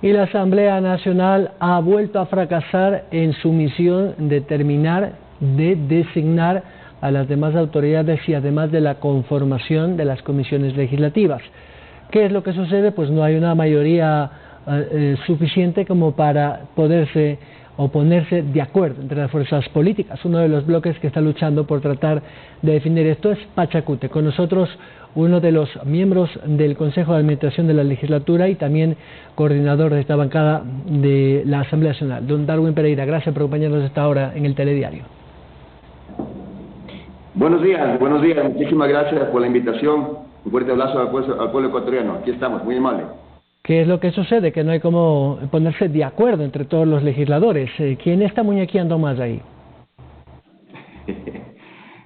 Y la Asamblea Nacional ha vuelto a fracasar en su misión de terminar de designar a las demás autoridades y además de la conformación de las comisiones legislativas. ¿Qué es lo que sucede? Pues no hay una mayoría suficiente como para poderse o ponerse de acuerdo entre las fuerzas políticas. Uno de los bloques que está luchando por tratar de definir esto es Pachacute. Con nosotros uno de los miembros del Consejo de Administración de la Legislatura y también coordinador de esta bancada de la Asamblea Nacional, don Darwin Pereira. Gracias por acompañarnos a esta hora en el Telediario. Buenos días, muchísimas gracias por la invitación. Un fuerte abrazo al pueblo ecuatoriano. Aquí estamos, muy amable. ¿Qué es lo que sucede? Que no hay como ponerse de acuerdo entre todos los legisladores. ¿Quién está muñequeando más ahí?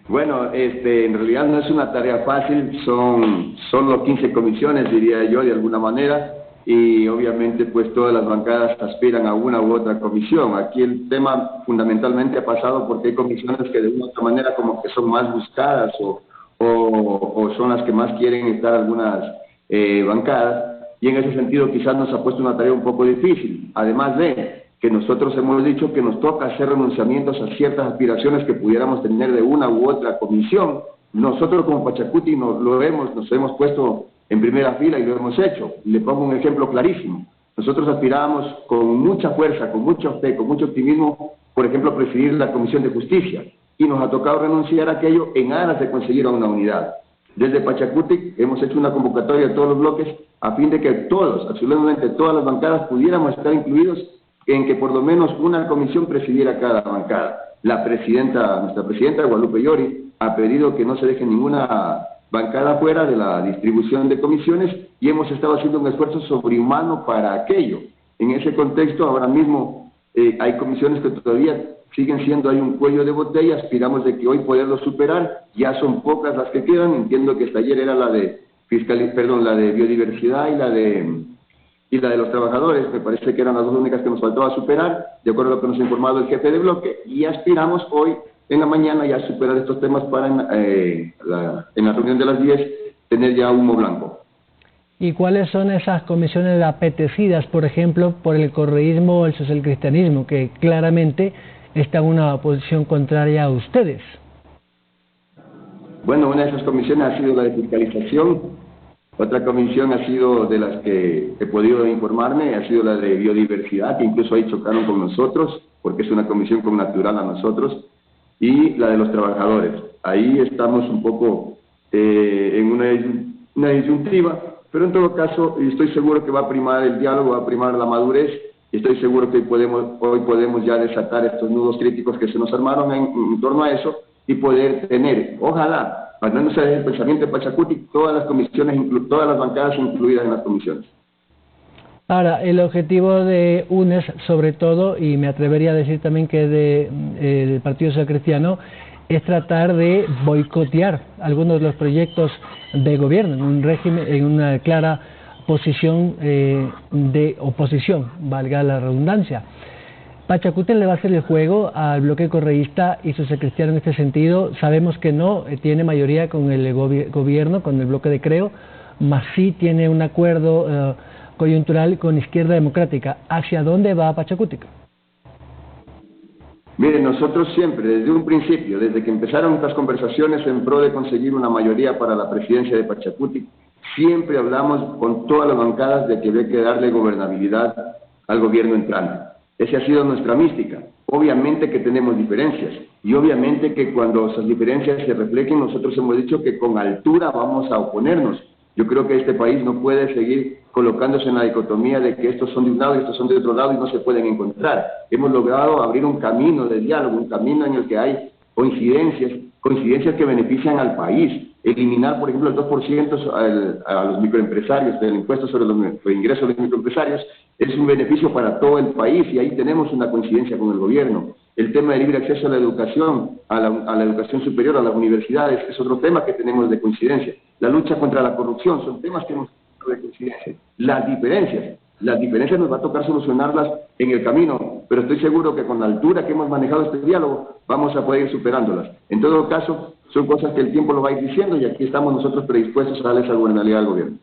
Bueno, en realidad no es una tarea fácil, son solo 15 comisiones, diría yo, de alguna manera, y obviamente pues todas las bancadas aspiran a una u otra comisión. Aquí el tema fundamentalmente ha pasado porque hay comisiones que de una u otra manera como que son más buscadas o son las que más quieren estar algunas bancadas. Y en ese sentido quizás nos ha puesto una tarea un poco difícil, además de que nosotros hemos dicho que nos toca hacer renunciamientos a ciertas aspiraciones que pudiéramos tener de una u otra comisión. Nosotros como Pachacuti nos hemos puesto en primera fila y lo hemos hecho. Le pongo un ejemplo clarísimo. Nosotros aspirábamos con mucha fuerza, con mucha fe, con mucho optimismo, por ejemplo, a presidir la Comisión de Justicia, y nos ha tocado renunciar a aquello en aras de conseguir una unidad. Desde Pachacuti hemos hecho una convocatoria a todos los bloques a fin de que todos, absolutamente todas las bancadas pudiéramos estar incluidos en que por lo menos una comisión presidiera cada bancada. Nuestra presidenta Guadalupe Llori ha pedido que no se deje ninguna bancada fuera de la distribución de comisiones y hemos estado haciendo un esfuerzo sobrehumano para aquello. En ese contexto, ahora mismo hay comisiones que todavía siguen siendo, hay un cuello de botella, aspiramos de que hoy poderlo superar, ya son pocas las que quedan, entiendo que hasta ayer era la de biodiversidad y la de los trabajadores, me parece que eran las dos únicas que nos faltaba superar, de acuerdo a lo que nos ha informado el jefe de bloque, y aspiramos hoy en la mañana ya a superar estos temas para en la reunión de las 10 tener ya humo blanco. ¿Y cuáles son esas comisiones apetecidas, por ejemplo, por el correísmo o el socialcristianismo, que claramente está en una posición contraria a ustedes? Bueno, una de esas comisiones ha sido la de fiscalización, otra comisión ha sido de las que he podido informarme, ha sido la de biodiversidad, que incluso ahí chocaron con nosotros, porque es una comisión connatural a nosotros, y la de los trabajadores. Ahí estamos un poco en una disyuntiva, pero en todo caso estoy seguro que va a primar el diálogo, va a primar la madurez, y estoy seguro que hoy podemos ya desatar estos nudos críticos que se nos armaron en torno a eso y poder tener, ojalá, basándose en el pensamiento de Pachacuti, todas las comisiones, todas las bancadas incluidas en las comisiones. Ahora, el objetivo de UNES, sobre todo, y me atrevería a decir también que del Partido Social Cristiano, es tratar de boicotear algunos de los proyectos de gobierno en un régimen, en una clara posición de oposición, valga la redundancia. Pachacute le va a hacer el juego al bloque correísta y Social Cristiano en este sentido. Sabemos que no tiene mayoría con el gobierno, con el bloque de Creo, mas sí tiene un acuerdo coyuntural con Izquierda Democrática. ¿Hacia dónde va Pachacute? Miren, nosotros siempre, desde un principio, desde que empezaron estas conversaciones en pro de conseguir una mayoría para la presidencia de Pachacuti, siempre hablamos con todas las bancadas de que había que darle gobernabilidad al gobierno entrante. Esa ha sido nuestra mística. Obviamente que tenemos diferencias y obviamente que cuando esas diferencias se reflejen, nosotros hemos dicho que con altura vamos a oponernos. Yo creo que este país no puede seguir colocándose en la dicotomía de que estos son de un lado y estos son de otro lado y no se pueden encontrar. Hemos logrado abrir un camino de diálogo, un camino en el que hay coincidencias que benefician al país. Eliminar, por ejemplo, el 2% a los microempresarios del impuesto sobre los ingresos de los microempresarios es un beneficio para todo el país y ahí tenemos una coincidencia con el gobierno. El tema de libre acceso a la educación, a la educación superior, a las universidades, es otro tema que tenemos de coincidencia. La lucha contra la corrupción son temas que hemos tenido de coincidencia. Las diferencias nos va a tocar solucionarlas en el camino, pero estoy seguro que con la altura que hemos manejado este diálogo vamos a poder ir superándolas. En todo caso, son cosas que el tiempo lo va a ir diciendo y aquí estamos nosotros predispuestos a darle esa gobernabilidad al gobierno.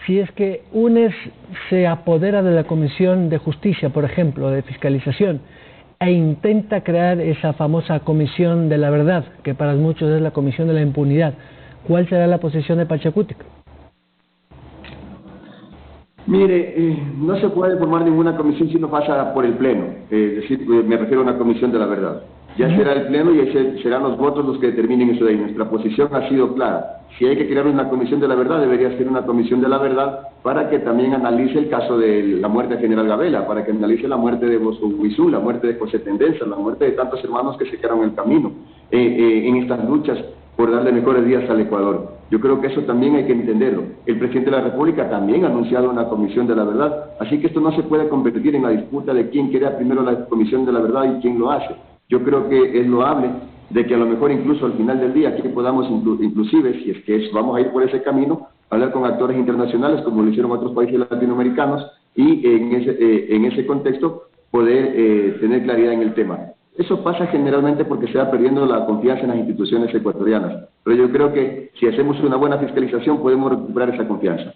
si es que UNES se apodera de la Comisión de Justicia, por ejemplo, de Fiscalización, e intenta crear esa famosa Comisión de la Verdad, que para muchos es la Comisión de la Impunidad, ¿cuál será la posición de Pachacútec? Mire, no se puede formar ninguna comisión si no pasa por el Pleno, es decir, me refiero a una Comisión de la Verdad. Ya será el Pleno y serán los votos los que determinen eso de ahí. Nuestra posición ha sido clara. Si hay que crear una Comisión de la Verdad, debería ser una Comisión de la Verdad para que también analice el caso de la muerte de General Gabela, para que analice la muerte de Bosco Huizú, la muerte de José Tendenza, la muerte de tantos hermanos que se quedaron en el camino en estas luchas por darle mejores días al Ecuador. Yo creo que eso también hay que entenderlo. El presidente de la República también ha anunciado una Comisión de la Verdad, así que esto no se puede convertir en la disputa de quién crea primero la Comisión de la Verdad y quién lo hace. Yo creo que es loable de que a lo mejor incluso al final del día aquí podamos inclusive, si es que vamos a ir por ese camino, hablar con actores internacionales como lo hicieron otros países latinoamericanos y en ese contexto poder tener claridad en el tema. Eso pasa generalmente porque se va perdiendo la confianza en las instituciones ecuatorianas, pero yo creo que si hacemos una buena fiscalización podemos recuperar esa confianza.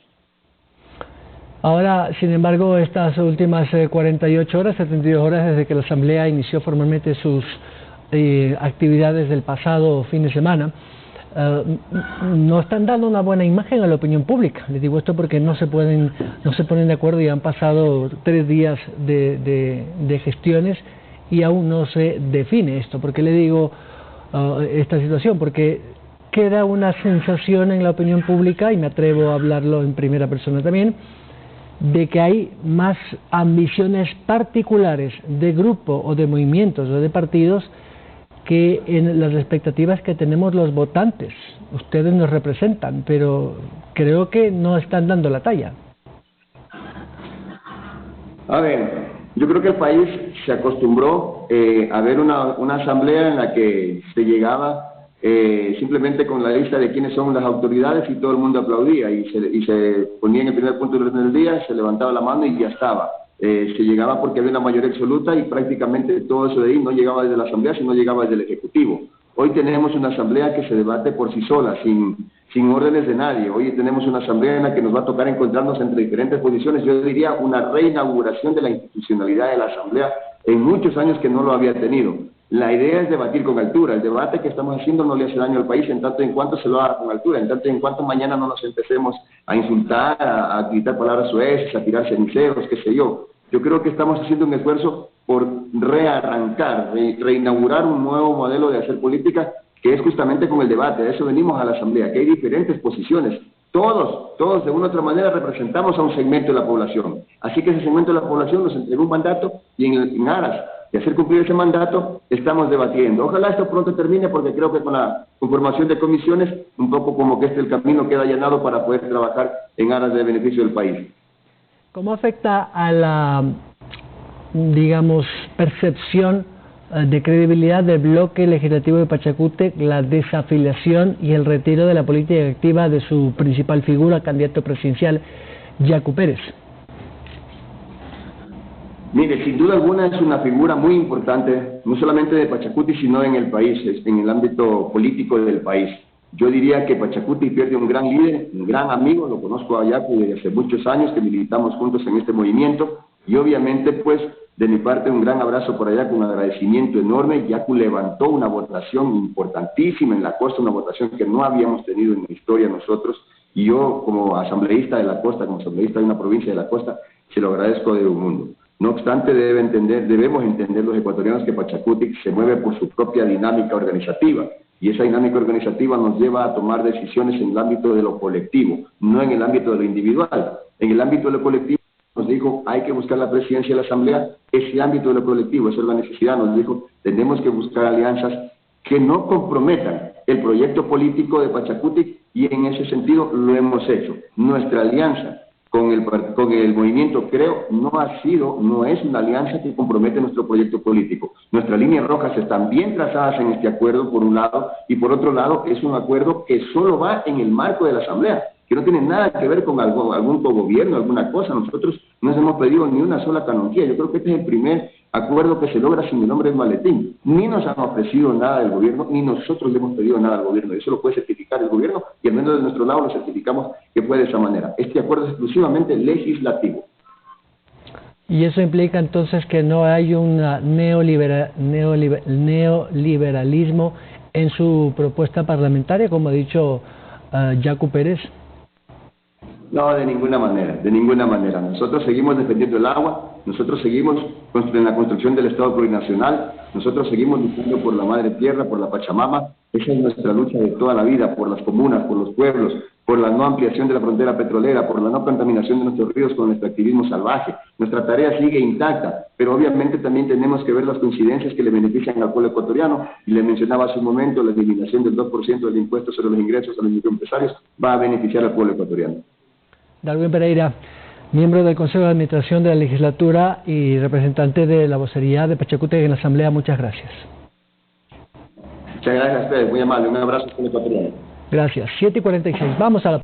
Ahora, sin embargo, estas últimas 48 horas, 72 horas desde que la Asamblea inició formalmente sus actividades del pasado fin de semana, no están dando una buena imagen a la opinión pública. Les digo esto porque no se ponen de acuerdo y han pasado 3 días de gestiones y aún no se define esto. ¿Por qué le digo esta situación? Porque queda una sensación en la opinión pública, y me atrevo a hablarlo en primera persona también, de que hay más ambiciones particulares de grupo o de movimientos o de partidos que en las expectativas que tenemos los votantes. Ustedes nos representan, pero creo que no están dando la talla. A ver, yo creo que el país se acostumbró a ver una asamblea en la que se llegaba simplemente con la lista de quiénes son las autoridades y todo el mundo aplaudía y se ponía en el primer punto del día, se levantaba la mano y ya estaba. Se llegaba porque había una mayoría absoluta y prácticamente todo eso de ahí no llegaba desde la asamblea, sino llegaba desde el Ejecutivo. Hoy tenemos una asamblea que se debate por sí sola, sin órdenes de nadie. Hoy tenemos una asamblea en la que nos va a tocar encontrarnos entre diferentes posiciones. Yo diría una reinauguración de la institucionalidad de la asamblea en muchos años que no lo había tenido. La idea es debatir con altura. El debate que estamos haciendo no le hace daño al país en tanto en cuanto se lo haga con altura, en tanto en cuanto mañana no nos empecemos a insultar, a gritar palabras sueces, a tirar ceniceros, qué sé yo. Yo creo que estamos haciendo un esfuerzo por rearrancar, reinaugurar un nuevo modelo de hacer política que es justamente con el debate. A eso venimos a la asamblea, que hay diferentes posiciones. Todos de una u otra manera representamos a un segmento de la población. Así que ese segmento de la población nos entregó un mandato y en aras de hacer cumplir ese mandato estamos debatiendo. Ojalá esto pronto termine porque creo que con la conformación de comisiones un poco como que el camino queda allanado para poder trabajar en aras de beneficio del país. ¿Cómo afecta a la, digamos, percepción de credibilidad del bloque legislativo de Pachacútec la desafiliación y el retiro de la política activa de su principal figura, candidato presidencial, Yacu Pérez? Mire, sin duda alguna es una figura muy importante, no solamente de Pachacútec, sino en el país, en el ámbito político del país. Yo diría que Pachacútec pierde un gran líder, un gran amigo, lo conozco a Yacu desde hace muchos años, que militamos juntos en este movimiento, y obviamente, pues, de mi parte, un gran abrazo por allá, con un agradecimiento enorme. Yacu levantó una votación importantísima en la costa, una votación que no habíamos tenido en la historia nosotros, y yo, como asambleísta de la costa, como asambleísta de una provincia de la costa, se lo agradezco de un mundo. No obstante, debemos entender los ecuatorianos que Pachacútec se mueve por su propia dinámica organizativa, y esa dinámica organizativa nos lleva a tomar decisiones en el ámbito de lo colectivo, no en el ámbito de lo individual. En el ámbito de lo colectivo nos dijo, hay que buscar la presidencia de la Asamblea, ese ámbito de lo colectivo, esa es la necesidad, nos dijo, tenemos que buscar alianzas que no comprometan el proyecto político de Pachacútec, y en ese sentido lo hemos hecho. Nuestra alianza con el movimiento Creo no es una alianza que compromete nuestro proyecto político. Nuestras líneas rojas están bien trazadas en este acuerdo, por un lado, y por otro lado es un acuerdo que solo va en el marco de la Asamblea, que no tiene nada que ver con algún cogobierno, alguna cosa. no hemos pedido ni una sola canonjía. Yo creo que este es el primer acuerdo que se logra sin el nombre del maletín. Ni nos han ofrecido nada del gobierno, ni nosotros le hemos pedido nada al gobierno. Eso lo puede certificar el gobierno y al menos de nuestro lado lo certificamos que fue de esa manera. Este acuerdo es exclusivamente legislativo. Y eso implica entonces que no hay un neoliberalismo en su propuesta parlamentaria, como ha dicho Yacu Pérez. No, de ninguna manera, de ninguna manera. Nosotros seguimos defendiendo el agua, nosotros seguimos en la construcción del Estado plurinacional, nosotros seguimos luchando por la madre tierra, por la Pachamama. Esa es nuestra lucha de toda la vida, por las comunas, por los pueblos, por la no ampliación de la frontera petrolera, por la no contaminación de nuestros ríos con nuestro activismo salvaje. Nuestra tarea sigue intacta, pero obviamente también tenemos que ver las coincidencias que le benefician al pueblo ecuatoriano. Y le mencionaba hace un momento, la eliminación del 2% del impuesto sobre los ingresos a los microempresarios va a beneficiar al pueblo ecuatoriano. Darwin Pereira, miembro del Consejo de Administración de la Legislatura y representante de la vocería de Pachacútec en la Asamblea, muchas gracias. Muchas gracias a ustedes, muy amable. Un abrazo al pueblo ecuatoriano. Gracias. 7:46. Vamos a la